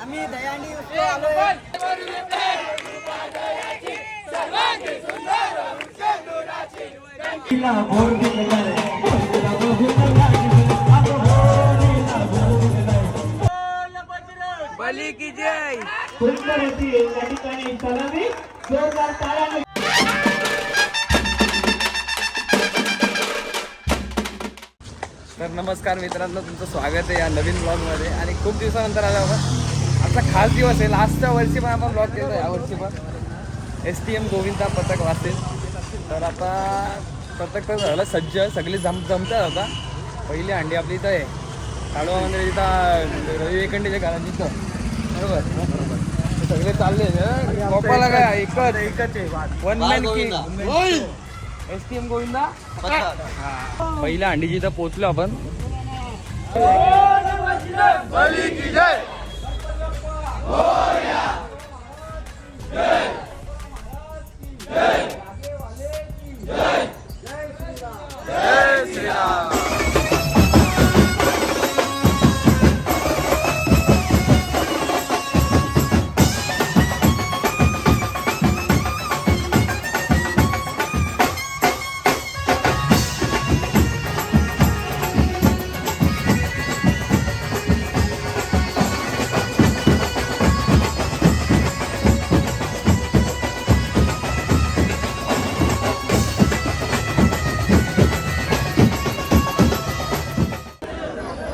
आम्ही दयानी आलोय. बली की जय. सुंदर होती या ठिकाणी सलामी जोरदार टाळ्या. तर नमस्कार मित्रांनो, तुमचं स्वागत आहे या नवीन ब्लॉगमध्ये. आणि खूप दिवसानंतर आला आपण. आजचा खास दिवस आहे. लास्टच्या वर्षी पण आपण ब्लॉग केला, यावर्षी पण STM गोविंदा पथक वाचेल. तर आता पथक तर झालं सज्ज, सगळी जमतात. आता पहिली हंडी आपली इथं आहे काळवा मंदिर, इथं रवी वेकंडीच्या घरात तिथं. बरोबर सगळे चालले. पप्पाला काय एकच one man king STM Govinda. पहिल्या हंडीची इथं पोहोचलो आपण.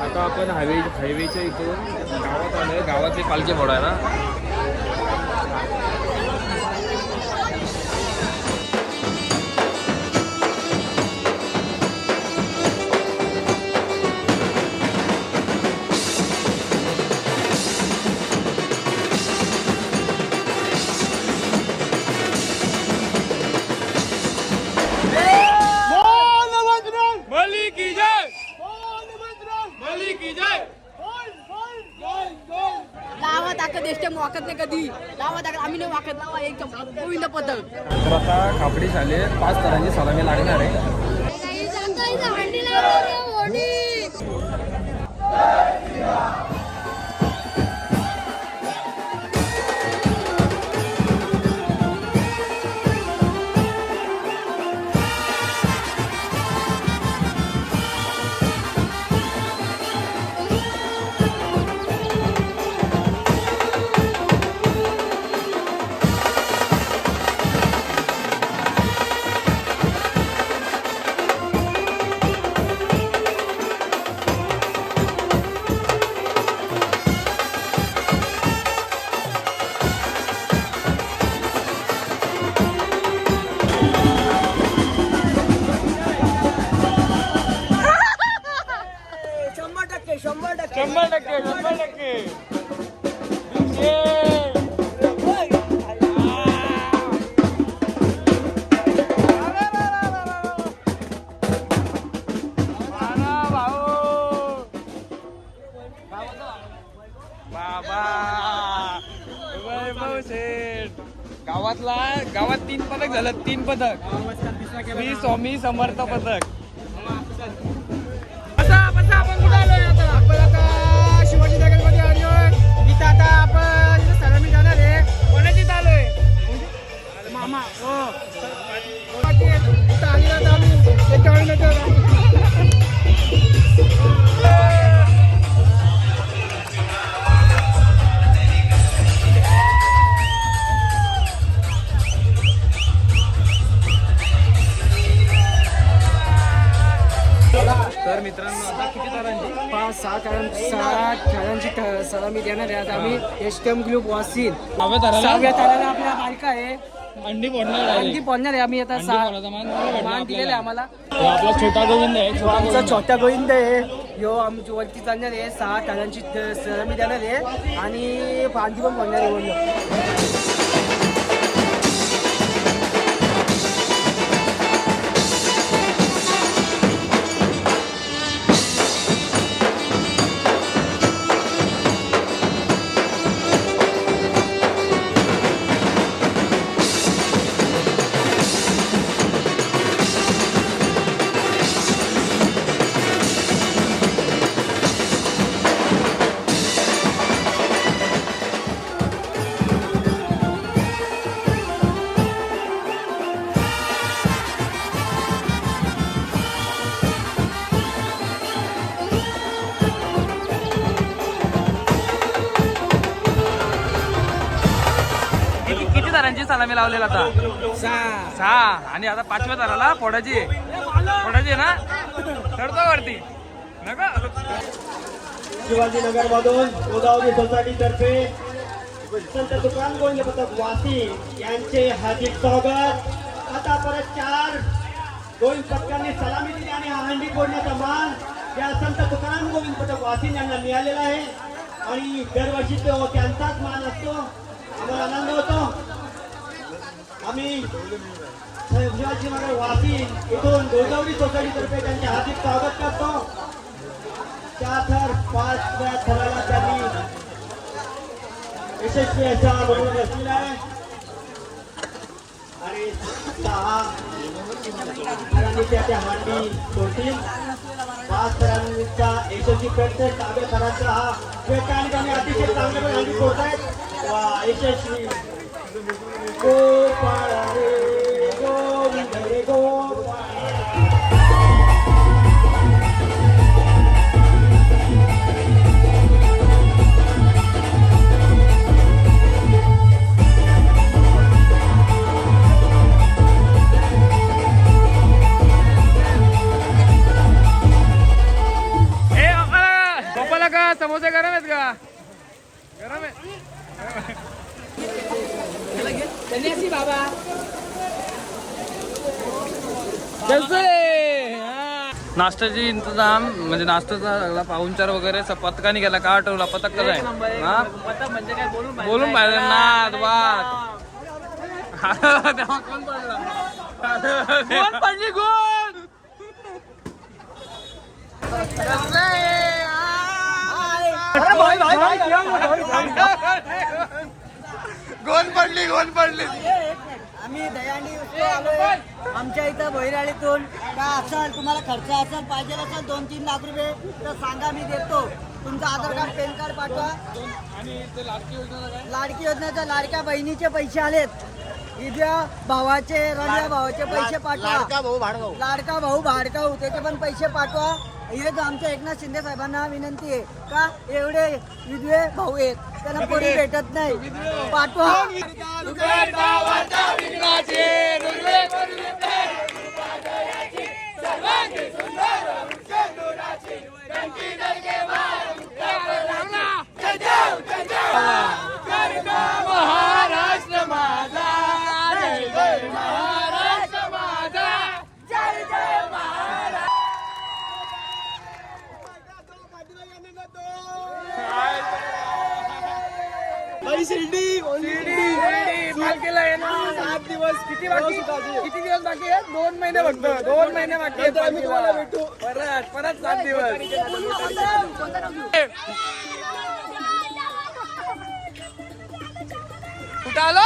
आता आपण हायवेच्या इथून गावात आलोय. गावातले पालखी फोडायला. लावा ताकद एसटीएम वाकत नाही कधी. लावा ताकद आम्ही नाही वाकत. लावा एकदम गोविंद पथक. तर आता खापडी झाले. 5 तरांची सलामी लागणार आहे. शंभर टक्के गावात 3 पदक झालं. 3 पदक. श्री स्वामी समर्थ पदक. आपण कुठे आलोय आता? आपण आता शिवाजीनगर मध्ये आलोय. इथं आता आपण सलामी जाणार आहे. कोणाची आलोय? मामा. हो इथं आलेला तर आम्ही तर मित्रांनो, आता किती तरांची? 5-6 खेळांची सलामी देणार आहे. आता आम्ही STM ग्रुप वासीन 6व्या ताराला आपल्या बायका आहे. अंडी फोडणार अंडी फोडणार आहे. आम्ही आता मान दिलेला आहे आम्हाला. आपला छोटा गोविंद आहे. आमचा छोटा गोविंद आहे. यो आमची वरती चालणार आहे. 6 खेळांची सलामी देणार आहे आणि अंडी पण फोडणार आहे. कितीची सलामी लावलेला आता 6 आणि आता 5व्या झाला फोडाची आहे ना चढतो वरती नका शिवाजीनगर मधून गोदावरी सोसायटी तर्फे संत तुकाराम गोविंद पथक वासी यांचे हार्दिक स्वागत. आता परत 4 गोविंद पथकांनी सलामी दिली आणि हा हंडी फोडण्याचा मान या संत तुकाराम गोविंद पथक वासी यांना मिळालेला आहे आणि दरवर्षी तो त्यांचाच मान असतो. आम्हाला आनंद होतो. आम्ही शिवाजीनगर वासी इथून गोदावरी सोसायटी तर्फे त्यांचे हार्दिक स्वागत करतो. 4 थर 5व्या थराला त्यांनी यशस्वी असा म्हणून रचलेला आहे आणि 6 थरांनी त्या हांडी सोडतील. 5 थरांचा यशस्वी प्रयत्न 6व्या थराचा हा प्रयत्न आणि त्यांनी अतिशय चांगल्या हांडी सोडतायत. वा यशस्वी गोपाळ रे गोविंद रे गोपाळ. गोपाला का समोसे गरम आहेत का गरम आहे नाश्त्याची इंतजाम म्हणजे नाश्त्याचा सगळा पाहुणचार वगैरे पथकाने गेला का आठवला पथक कसं आहे हा म्हणजे काय बोलून पाहिजे नाद वाद तेव्हा कोण पडला कोण पडली कोण गोल पडली आम्ही दयानी आलोय आमच्या इथं बहिराळीतून काय असेल तुम्हाला खर्च असेल पाहिजे असेल 2-3 लाख रुपये तर सांगा मी देतो. तुमचं आधार कार्ड पॅन कार्ड पाठवा. लाडकी योजनेच्या लाडक्या बहिणीचे पैसे आलेत. इथल्या भावाचे रण्या भावाचे पैसे पाठवा. लाडका भाऊ भाडकाऊ त्याचे पण पैसे पाठवा. हेच आमच्या एकनाथ शिंदे साहेबांना विनंती आहे का एवढे विधवे भाऊ आहेत त्यांना कोणी भेटत नाही पाठवा. महाराष्ट्र माझा जय जय महाराष्ट्र माझा जय जय सात दिवस किती दिवस बाकी आहे 2 महिने फक्त 2 महिने बाकी आहेत. आम्ही तुम्हाला भेटू परत 7 दिवस कुठं आलो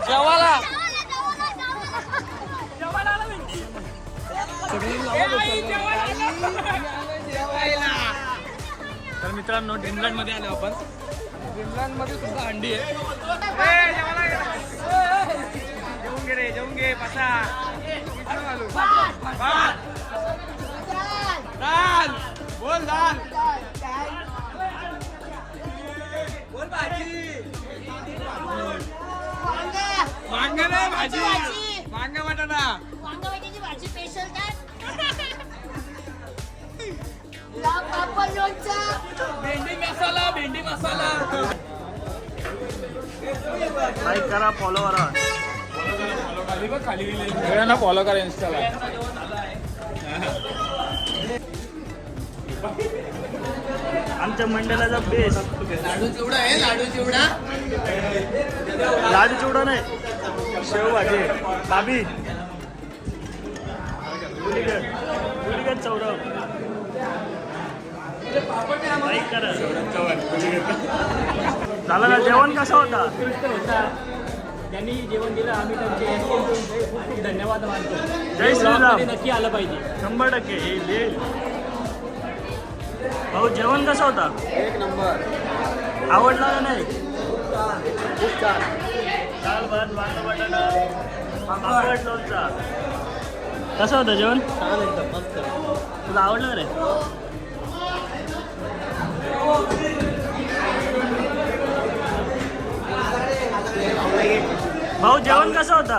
जेवाला तर मित्रांनो ड्रीमलँड मध्ये आलो आपण. ड्रीमलँड मध्ये सुद्धा हंडी आहे. जेवून घे बसा. दाल बोल दाल बोल भाजी वांगा नाही भाजी वांगा वाटाणा वांगावाटीची भाजी स्पेशल काय भेंडी मसाला लाईक करा फॉलो करा सगळ्यांना फॉलो करा इंस्टाला. आमच्या मंडळाचा बेस्ट लाडू चिवडा आहे. लाडू चिवडा नाही शेव भाजी बाबी गुलिगत चौरव लाईक करा. झालं ना जेवण कसं होता त्यांनी जेवण दिलं आम्ही त्यांचे खूप खूप धन्यवाद मानतो. जय श्रीराम. नक्की आलं पाहिजे 100% येईल. भाऊ जेवण कसं होता 1 नंबर आवडला का नाही खूप छान. दाल भात वांगा बटाटा पापड लोणचा कसं होतं जेवण छान एकदम मस्त. तुला आवडलं रे भाऊ जेवण कसं होता?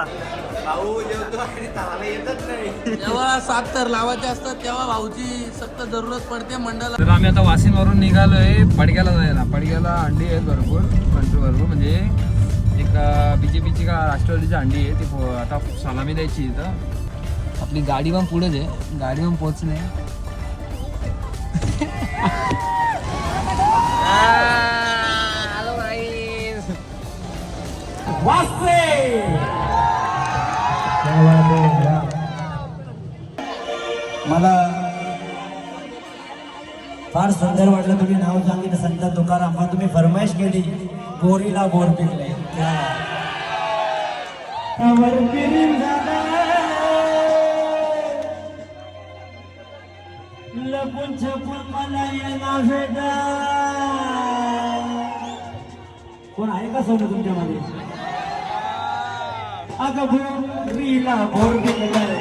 जेव्हा 7 तर लावायचे असतात तेव्हा भाऊची सक्त जरूरत पडते मंडळाला. तर आम्ही आता वाशिमवरून निघालोय पडग्याला जायला. पडग्याला अंडी आहेत भरपूर भरपूर म्हणजे एक BJPची का राष्ट्रवादीची अंडी आहे ती आता सलामी द्यायची इथं. आपली गाडी पण पुढेच आहे, गाडी पण पोचणे. मला फार सुंदर वाटलं तुम्ही नाव सांगितलं संत तुकाराम. मग तुम्ही फरमाईश केली गोरीला बोर पिकले लपून छपून मला येणार भेटा. कोण आहे का सोनं तुमच्यामध्ये? अगं भोरीला भोर पिकलाय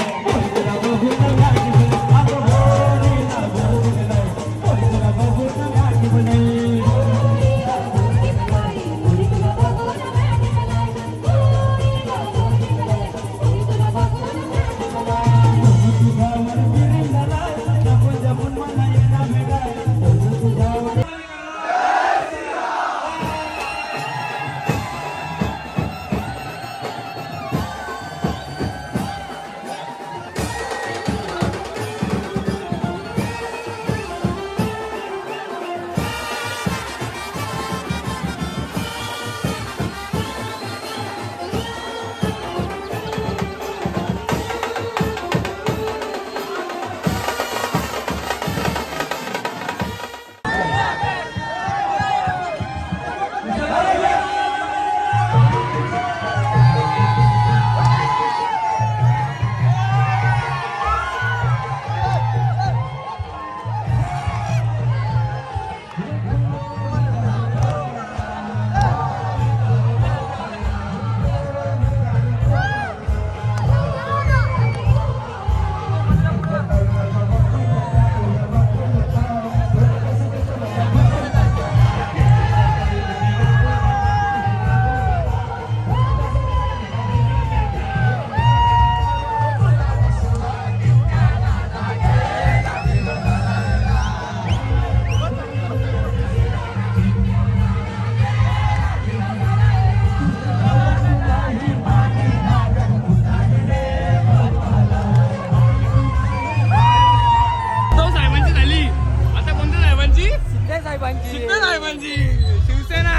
शिवसेना.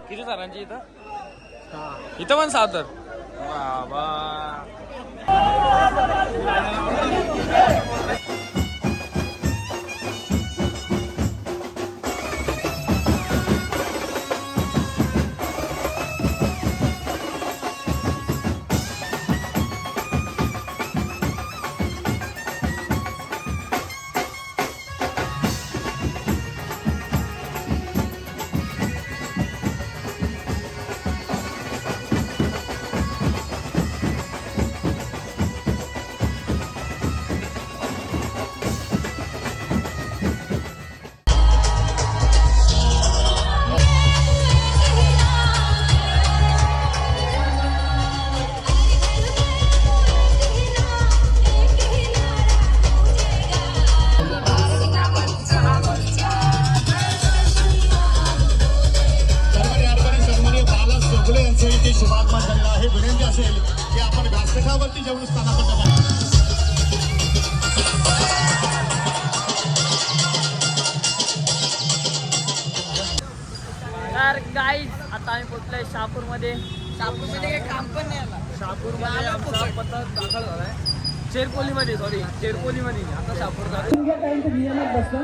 किती सरांची इथं पण 7 तर बाबा. शुभागमन झालेला आहे. विनंती असेल की आपण व्यासपीठावरती जेवढं स्थानापन्न तर गाईज आता आम्ही पोहोचलोय शहापूरमध्ये. शहापूरमध्ये काही काम पण नाही आला. शहापूरमध्ये आमचा पत्ता दाखल झालाय. चेरपोलीमध्ये चेरपोलीमध्ये आता शहापूर झालं. नियमात बसतं.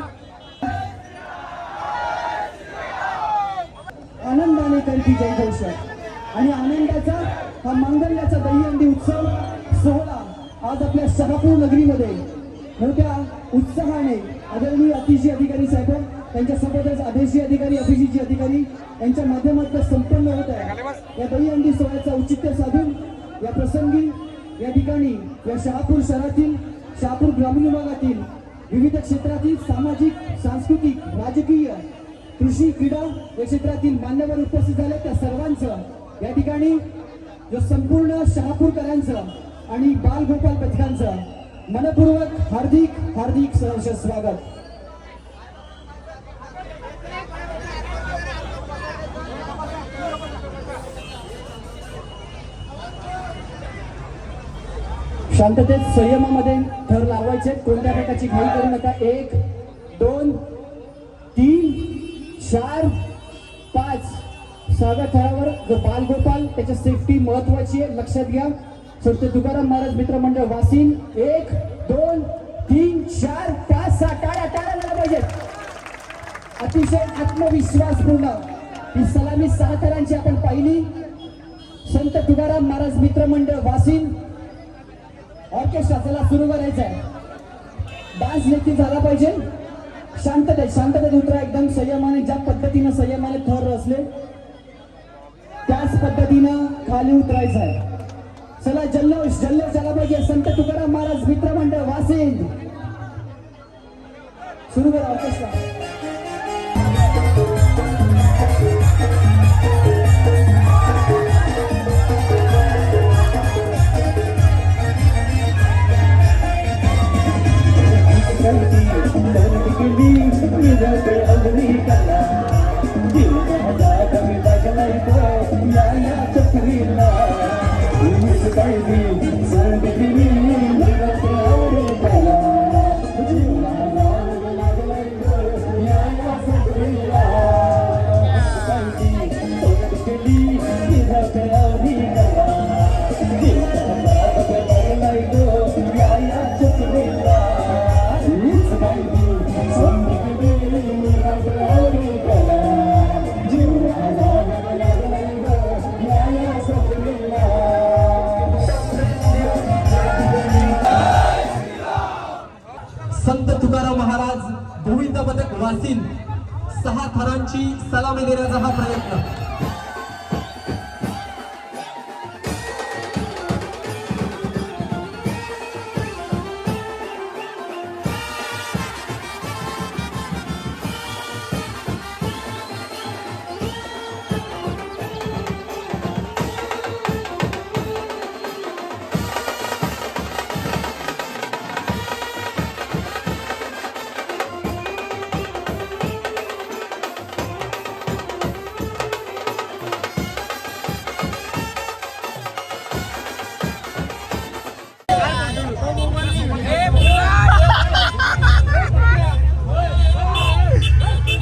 आनंदाने करती जयघोष आणि आनंदाचा हा मांगल्याचा दहीहंडी उत्सव सोहळा आज आपल्या शहापूर नगरीमध्ये मोठ्या उत्साहाने आदरणीय अतिशी अधिकारी साहेब त्यांच्यासोबतच आदेशी अधिकारी अभिजीची अधिकारी यांच्या माध्यमातून संपन्न होत आहे. या दहीहंडी सोहळ्याचा औचित्य साधून या प्रसंगी या ठिकाणी या शहापूर शहरातील शहापूर ग्रामीण विभागातील विविध क्षेत्रातील सामाजिक सांस्कृतिक राजकीय कृषी क्रीडा या क्षेत्रातील मान्यवर उपस्थित झाले त्या सर्वांचं या ठिकाणी जो संपूर्ण शहापूरकरांचं आणि बालगोपाल पथकांचं मनपूर्वक हार्दिक सहर्ष स्वागत. शांततेत संयमामध्ये थर लावायचे, कोणत्या प्रकारची घाई करू नका. 1 2 3 4 5 6व्या थरावर जो बालगोपाल त्याची सेफ्टी महत्वाची आहे, लक्षात घ्या. संत तुकाराम महाराज मित्र मंडळ वासिन 1 2 3 4 5 6 टाळ्या झाल्या पाहिजेत. अतिशय आत्मविश्वासपूर्ण ही सलामी 6 थरांची आपण पाहिली. संत तुकाराम महाराज मित्र मंडळ वासिन ऑर्केस्ट्रा चला सुरू करायचं आहे. डान्स देखील झाला पाहिजे. शांततेत उतरा, एकदम संयमाने. ज्या पद्धतीनं संयमाने थर रचले त्याच पद्धतीनं खाली उतरायचं आहे. चला जल्लोष झाला पाहिजे. संत तुकाराम महाराज मित्र मंडळ वासिन सुरू करा ऑर्केस्ट्रा. संत तुकाराम महाराज गोविंद पथक वासिन 6 थरांची सलामी देण्याचा हा प्रयत्न.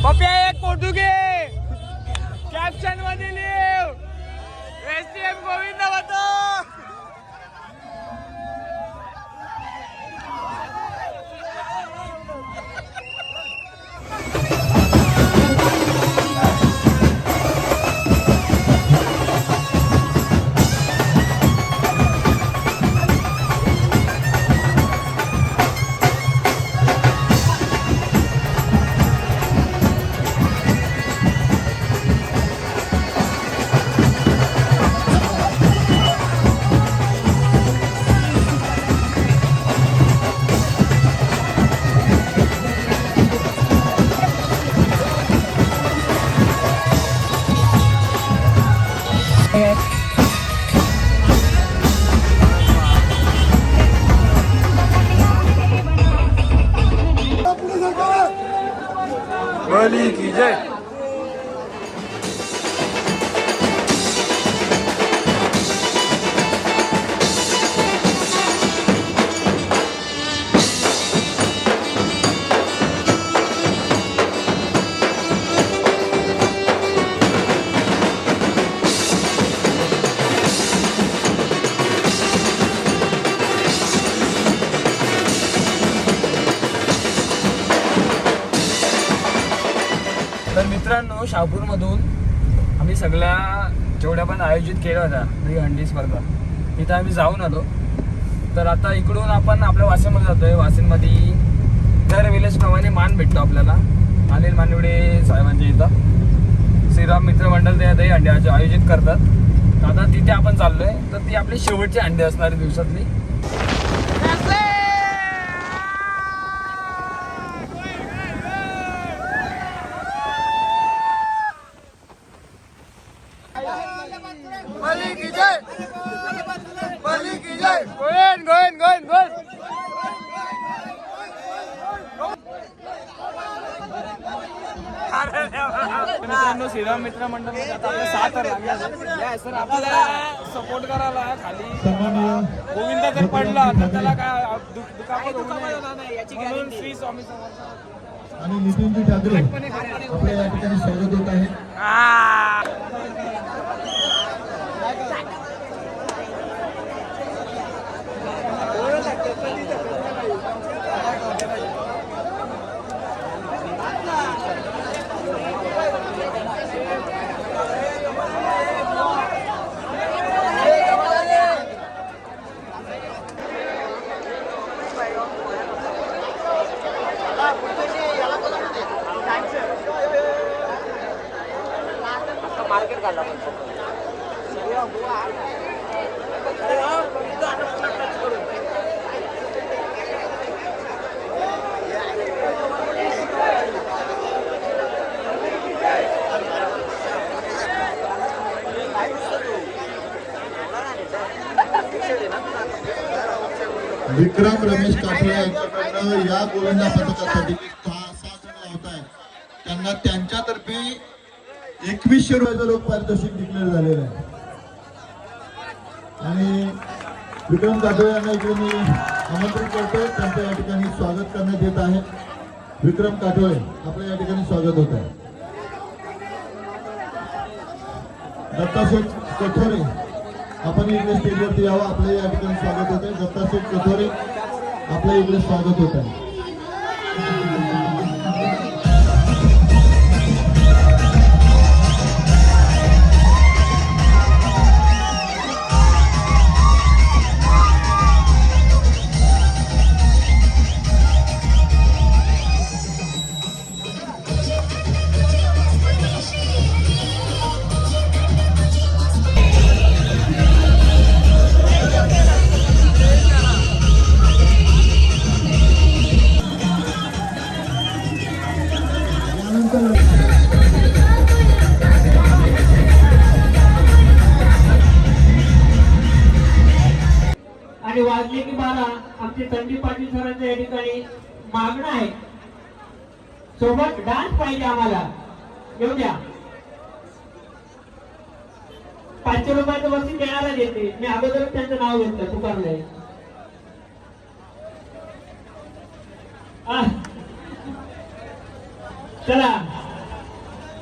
पप्या एक फोटो घे, कॅप्शन मध्ये लिव STM गोविंद पथक. बली की जय. तर मित्रांनो, शहापूरमधून आम्ही सगळ्या जेवढ्या पण आयोजित केल्या होत्या दहीहंडी स्पर्धा इथं आम्ही जाऊन आलो. तर आता इकडून आपण आपल्या वाशिममध्ये जातोय. वाशिममध्ये दर विलेजप्रमाणे मान भेटतो आपल्याला. अनिल मानवडे साहेबांच्या इथं श्रीराम मित्र मंडळ ते दहीहंडी आयोजित करतात. तर आता तिथे आपण चाललोय. तर ती आपली शेवटची हंडी असणार आहे दिवसातली. तर मित्रांनो श्रीराम मित्र मंडळ मध्ये आता आपल्या 6 तर लागले या सर आपल्याला सपोर्ट करायला खाली गोविंद जर पडला तर त्याला काय दुखापत होणार नाही म्हणून श्री स्वामी समर्थ आणि नितीनजी ठाकरे आपल्या या ठिकाणी स्वागत होत आहे. विक्रम रमेश काठोळे यांच्याकडनं या गोविंदा पथकासाठी 6 जण लावत आहेत. त्यांना त्यांच्यातर्फे 2100 रुपयाचं लोक पारितोषिक डिक्लेअर झालेलं आहे. आणि विक्रम काठोळे यांना इकडे मी आमंत्रित करतो. त्यांचं या ठिकाणी स्वागत करण्यात येत आहे. विक्रम काठोळे आपलं या ठिकाणी स्वागत होत आहे. दत्ताशेठ कठोरे आपण इकडे स्टेजवरती यावं. आपलं या ठिकाणी स्वागत होत आहे. दत्ताशेठ कठोरे आपलं इकडे स्वागत होत आहे. आणि वाजले की 12 आमचे संदीप पाटील सरांच्या या ठिकाणी मागणं आहे. सोबत डान्स पाहिजे आम्हाला. येऊ द्या. 500 रुपयाचं बक्षीस देणारा देते. मी अगोदरच त्यांचं नाव घेतलं पुकारलंय. चला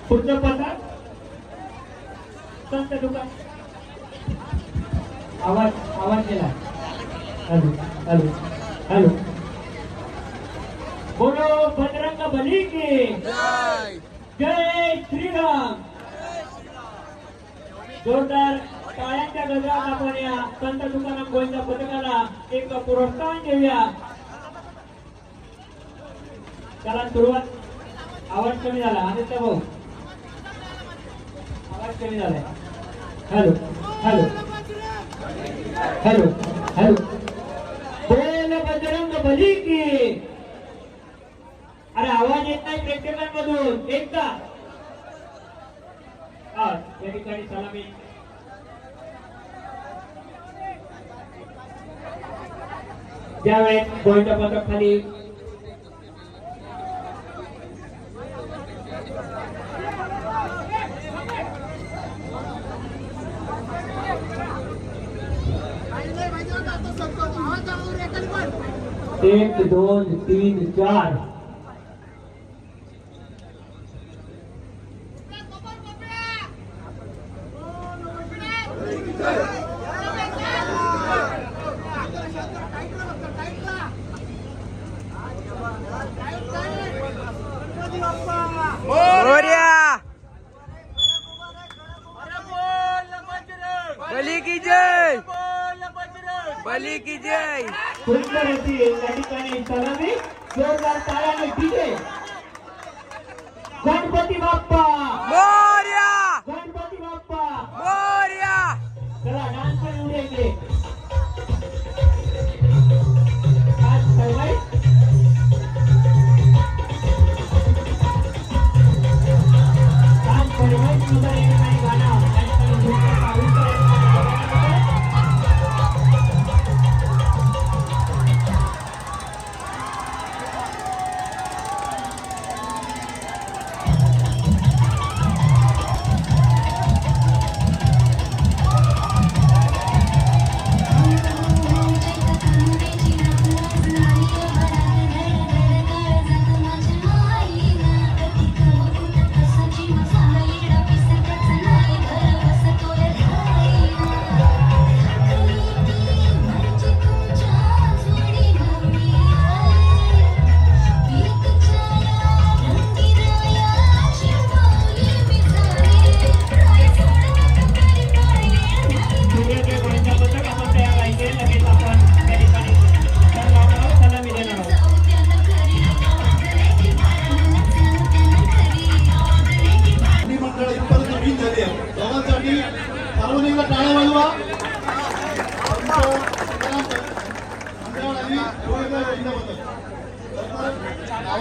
पुढचं पथक संत दुकान. आवाज केला. Hello hello hello. बोलो बजरंग बली की जय श्रीराम. जोरदार टाळ्यांच्या गजरात आपण या संत तुकाराम गोविंद पथकाला एक पुरस्कार देऊया. चला सुरुवात. आवाज कमी झाला. आदित्य भाऊ आवाज कमी झालाय. Hello hello hello hello. बोल बजरंग बली की. अरे आवाज येत नाही प्रेक्षकांमधून. एकदा या ठिकाणी सलामी. ज्यावेळेस गोविंद पथक खाली एक 2 3 4 बली की जय. बली की जय. सुंदर अशी या ठिकाणी सलामी. जोरदार टाळ्याने डीजे. गणपती बाप्पा मोरया. गणपती बाप्पा मोरया. चला डान्स पण उद्या इकडे. आज सर्वाई डान्स सर्वाई सुंदर या ठिकाणी गाणं या ठिकाणी जोरदार पाऊस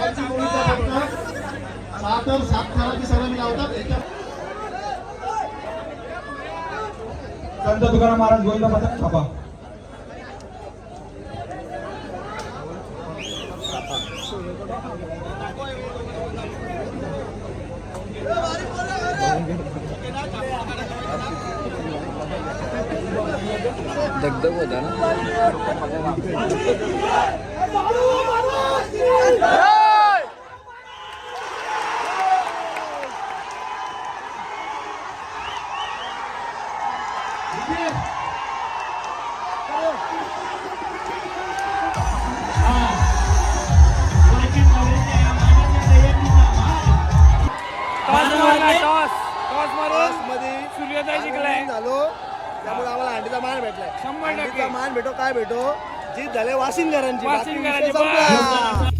वाची गोविंदा पथक सात थराची सलामी लावतात. संत तुकाराम महाराज गोविंदा पथक छापा. दगदग होता ना. टॉस मारून सूर्योदय जिंकलाय झालो त्यामुळे आम्हाला हंडीचा मान भेटलाय. 100% हंडीचा मान भेटो काय भेटो जी झाले वासिंदरांची वासिंदरांची.